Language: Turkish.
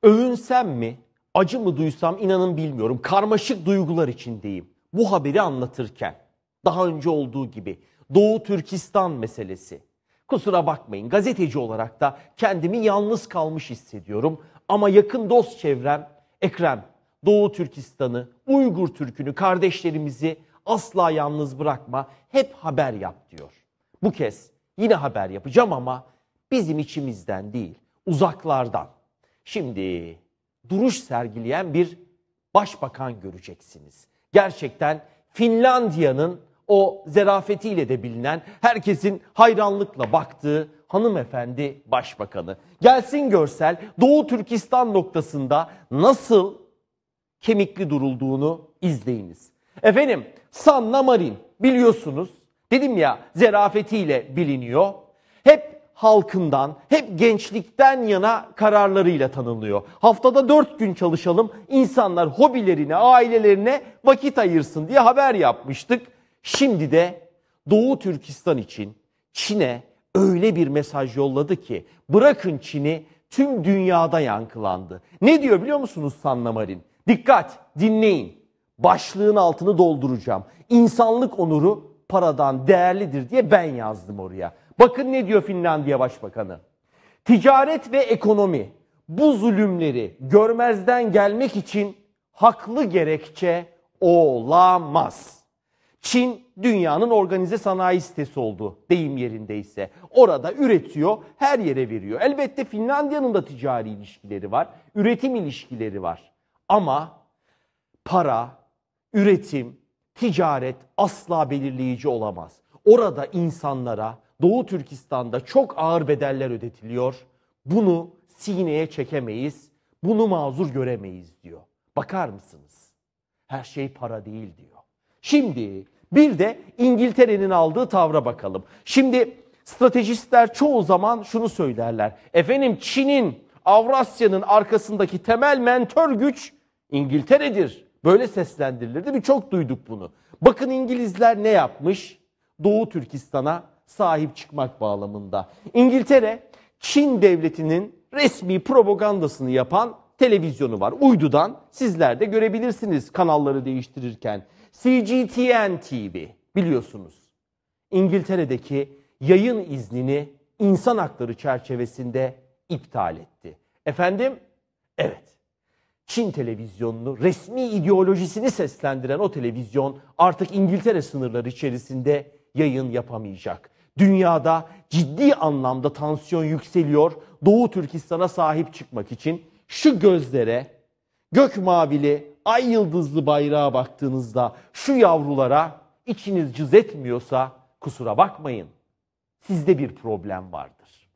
Övünsem mi, acı mı duysam inanın bilmiyorum. Karmaşık duygular içindeyim. Bu haberi anlatırken. Daha önce olduğu gibi Doğu Türkistan meselesi. Kusura bakmayın, gazeteci olarak da kendimi yalnız kalmış hissediyorum. Ama yakın dost çevrem Ekrem, Doğu Türkistan'ı, Uygur Türk'ünü, kardeşlerimizi asla yalnız bırakma, hep haber yap diyor. Bu kez yine haber yapacağım ama bizim içimizden değil, uzaklardan. Şimdi duruş sergileyen bir başbakan göreceksiniz. Gerçekten Finlandiya'nın o zerafetiyle de bilinen, herkesin hayranlıkla baktığı hanımefendi başbakanı. Gelsin görsel Doğu Türkistan noktasında nasıl kemikli durulduğunu izleyiniz. Efendim, Sanna Marin biliyorsunuz, dedim ya, zerafetiyle biliniyor. Hep halkından, hep gençlikten yana kararlarıyla tanınıyor. Haftada 4 gün çalışalım, insanlar hobilerine, ailelerine vakit ayırsın diye haber yapmıştık. Şimdi de Doğu Türkistan için Çin'e öyle bir mesaj yolladı ki bırakın Çin'i, tüm dünyada yankılandı. Ne diyor biliyor musunuz Sanna Marin? Dikkat, dinleyin. Başlığın altını dolduracağım. İnsanlık onuru paradan değerlidir diye ben yazdım oraya. Bakın ne diyor Finlandiya Başbakanı. Ticaret ve ekonomi bu zulümleri görmezden gelmek için haklı gerekçe olamaz. Çin dünyanın organize sanayi sitesi oldu, deyim yerindeyse. Orada üretiyor, her yere veriyor. Elbette Finlandiya'nın da ticari ilişkileri var, üretim ilişkileri var. Ama para, üretim, ticaret asla belirleyici olamaz. Orada insanlara, Doğu Türkistan'da çok ağır bedeller ödetiliyor. Bunu sineye çekemeyiz, bunu mazur göremeyiz diyor. Bakar mısınız? Her şey para değil diyor. Şimdi bir de İngiltere'nin aldığı tavra bakalım. Şimdi stratejistler çoğu zaman şunu söylerler. Efendim, Çin'in, Avrasya'nın arkasındaki temel mentör güç İngiltere'dir. Böyle seslendirilirdi, değil mi? Çok duyduk bunu. Bakın İngilizler ne yapmış? Doğu Türkistan'a sahip çıkmak bağlamında. İngiltere, Çin devletinin resmi propagandasını yapan televizyonu var. Uydudan sizler de görebilirsiniz kanalları değiştirirken. CGTN TV biliyorsunuz. İngiltere'deki yayın iznini insan hakları çerçevesinde iptal etti. Efendim? Evet. Çin televizyonunu, resmi ideolojisini seslendiren o televizyon artık İngiltere sınırları içerisinde yayın yapamayacak. Dünyada ciddi anlamda tansiyon yükseliyor. Doğu Türkistan'a sahip çıkmak için şu gözlere, gök mavili, ay yıldızlı bayrağa baktığınızda şu yavrulara içiniz cız etmiyorsa kusura bakmayın. Sizde bir problem vardır.